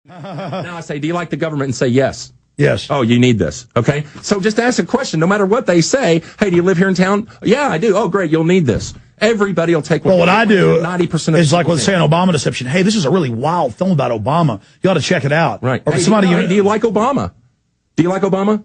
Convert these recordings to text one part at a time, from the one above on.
Now I say, do you like the government? And say yes. Yes. Oh, you need this. Okay. So just ask a question, no matter what they say. Hey, do you live here in town? Yeah, I do. Oh, great. You'll need this. Everybody will take one. Well, what I do 90% is like, let's say, an Obama deception. Hey, this is a really wild film about Obama. You ought to check it out. Right. Or hey, somebody. Do you like Obama? Do you like Obama?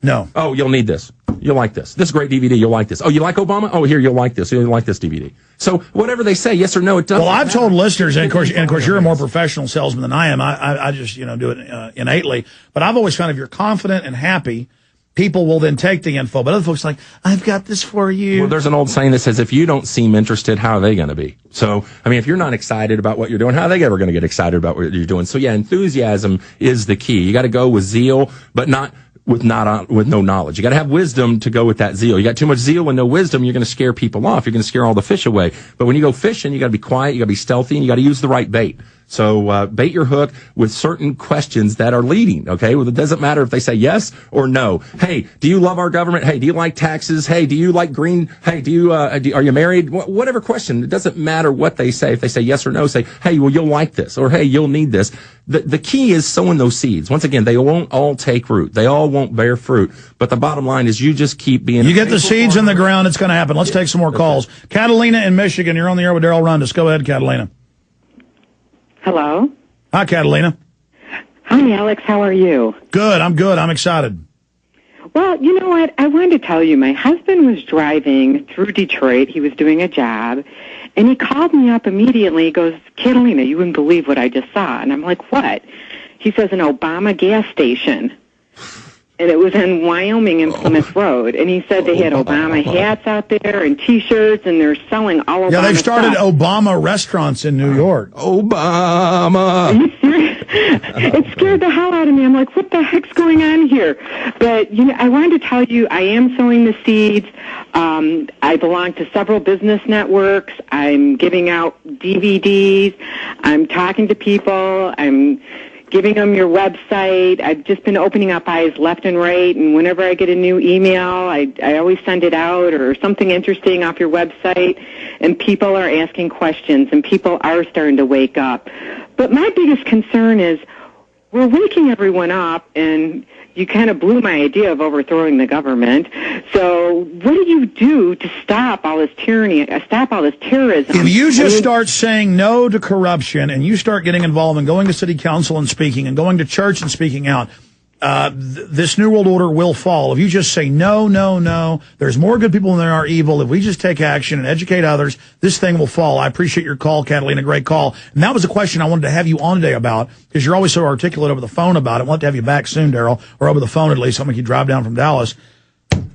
No. Oh, you'll need this. You'll like this. This is a great DVD. You'll like this. Oh, you like Obama? Oh, here, you'll like this. You'll like this DVD. So whatever they say, yes or no, it doesn't. Well, I've told listeners, and of course, you're a more professional salesman than I am. I just, do it innately. But I've always found if you're confident and happy, people will then take the info. But other folks are like, I've got this for you. Well, there's an old saying that says, if you don't seem interested, how are they going to be? So, I mean, if you're not excited about what you're doing, how are they ever going to get excited about what you're doing? So, yeah, enthusiasm is the key. You got to go with zeal, but not with no knowledge. You got to have wisdom to go with that zeal. You got too much zeal and no wisdom, you're going to scare people off. You're going to scare all the fish away. But when you go fishing, you got to be quiet, you got to be stealthy, and you got to use the right bait. So bait your hook with certain questions that are leading, okay? Well, it doesn't matter if they say yes or no. Hey, do you love our government? Hey, do you like taxes? Hey, do you like green? Hey, are you married? Whatever question. It doesn't matter what they say. If they say yes or no, say, hey, well, you'll like this, or hey, you'll need this. The key is sowing those seeds. Once again, they won't all take root. They all won't bear fruit. But the bottom line is you just keep being... You get the seeds in the ground, it's going to happen. Let's take some more calls. Catalina in Michigan, you're on the air with Darrel Rundus. Go ahead, Catalina. Hello. Hi, Catalina. Hi, Alex. How are you? Good. I'm good. I'm excited. Well, you know what? I wanted to tell you, my husband was driving through Detroit. He was doing a job, and he called me up immediately. He goes, Catalina, you wouldn't believe what I just saw. And I'm like, what? He says, an Obama gas station. And it was in Wyoming in Plymouth Road. And he said they had Obama hats out there and T-shirts, and they're selling all Obama. Yeah, they've started stuff. Obama restaurants in New York. Obama. Are you serious? It scared the hell out of me. I'm like, what the heck's going on here? But, I wanted to tell you, I am sowing the seeds. I belong to several business networks. I'm giving out DVDs. I'm talking to people. I'm giving them your website. I've just been opening up eyes left and right, and whenever I get a new email, I always send it out or something interesting off your website, and people are asking questions, and people are starting to wake up. But my biggest concern is we're waking everyone up, and you kind of blew my idea of overthrowing the government. So what do you do to stop all this tyranny, stop all this terrorism? If you just start saying no to corruption and you start getting involved and going to city council and speaking and going to church and speaking out, this New World Order will fall. If you just say no, no, no, there's more good people than there are evil. If we just take action and educate others, this thing will fall. I appreciate your call, Catalina. Great call. And that was a question I wanted to have you on today about, because you're always so articulate over the phone about it. We'll have to have you back soon, Darrel, or over the phone at least. I'll make you drive down from Dallas.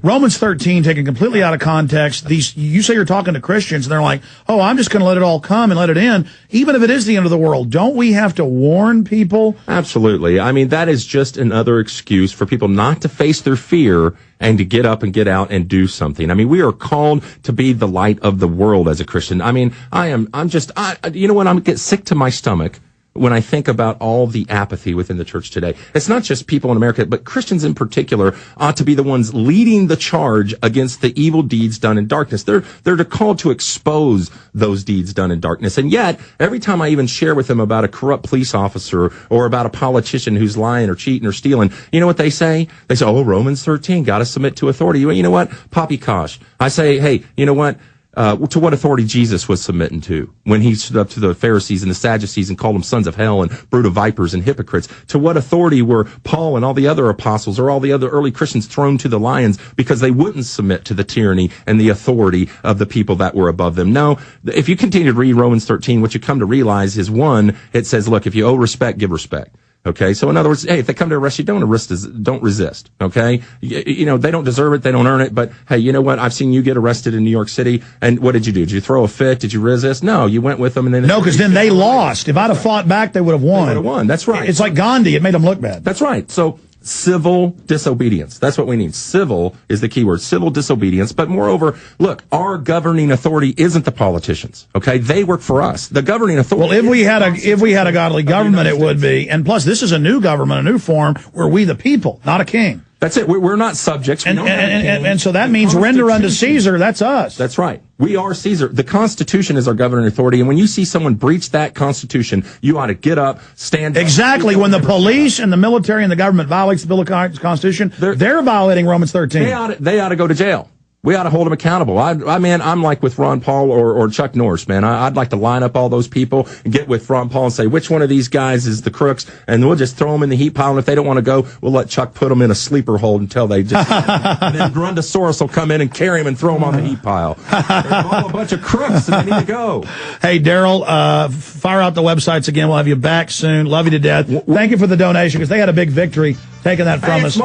Romans 13, taken completely out of context. You say you're talking to Christians, and they're like, oh, I'm just going to let it all come and let it in. Even if it is the end of the world, don't we have to warn people? Absolutely. I mean, that is just another excuse for people not to face their fear and to get up and get out and do something. I mean, we are called to be the light of the world as a Christian. I mean, you know what? I get sick to my stomach when I think about all the apathy within the church today. It's not just people in America, but Christians in particular ought to be the ones leading the charge against the evil deeds done in darkness. They're called to expose those deeds done in darkness. And yet, every time I even share with them about a corrupt police officer or about a politician who's lying or cheating or stealing, you know what they say? They say, oh, Romans 13, got to submit to authority. You know what? Poppycock. I say, hey, you know what? To what authority Jesus was submitting to when he stood up to the Pharisees and the Sadducees and called them sons of hell and brood of vipers and hypocrites. To what authority were Paul and all the other apostles or all the other early Christians thrown to the lions because they wouldn't submit to the tyranny and the authority of the people that were above them? No, if you continue to read Romans 13, what you come to realize is, one, it says, look, if you owe respect, give respect. Okay, so in other words, hey, if they come to arrest you, don't resist. Okay, you know, they don't deserve it, they don't earn it, but hey, you know what? I've seen you get arrested in New York City, and what did you do? Did you throw a fit? Did you resist? No, you went with them, and then no, because then they lost. If I'd have fought back, they would have won. They would have won. That's right. It's like Gandhi; it made them look bad. That's right. So civil disobedience. That's what we need. Civil is the key word. Civil disobedience. But moreover, look, our governing authority isn't the politicians. Okay, they work for us. The governing authority. Well, if we had a godly government, it would be. And plus, this is a new government, a new form, where we the people, not a king. That's it. We're not subjects. And so that means render unto Caesar. That's us. That's right. We are Caesar. The Constitution is our governing authority. And when you see someone breach that Constitution, you ought to get up, stand up. Exactly. When the police and the military and the government violates the Bill of Constitution, they're violating Romans 13. They ought to go to jail. We ought to hold them accountable. I mean, I'm like with Ron Paul or Chuck Norris, man. I'd like to line up all those people and get with Ron Paul and say, which one of these guys is the crooks? And we'll just throw them in the heat pile. And if they don't want to go, we'll let Chuck put them in a sleeper hold until they just, and then Rundus will come in and carry them and throw them on the heat pile. They're all a bunch of crooks and they need to go. Hey, Darrel, fire out the websites again. We'll have you back soon. Love you to death. Thank you for the donation because they had a big victory taking that from us.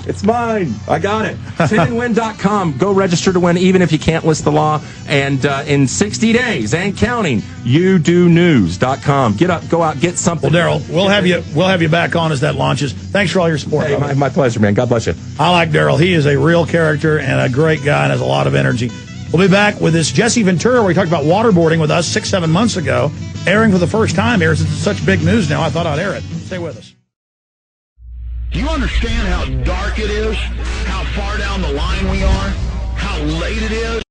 It's mine. I got it. TinandWin.com. Go register to win, even if you can't list the law. And in 60 days and counting, youdonews.com. Get up, go out, get something. Well, Darrel, we'll have you back on as that launches. Thanks for all your support. Hey, my pleasure, man. God bless you. I like Darrel. He is a real character and a great guy and has a lot of energy. We'll be back with this Jesse Ventura, where he talked about waterboarding with us 6-7 months ago, airing for the first time here since it's such big news now. I thought I'd air it. Stay with us. Do you understand how dark it is? How far down the line we are? How late it is?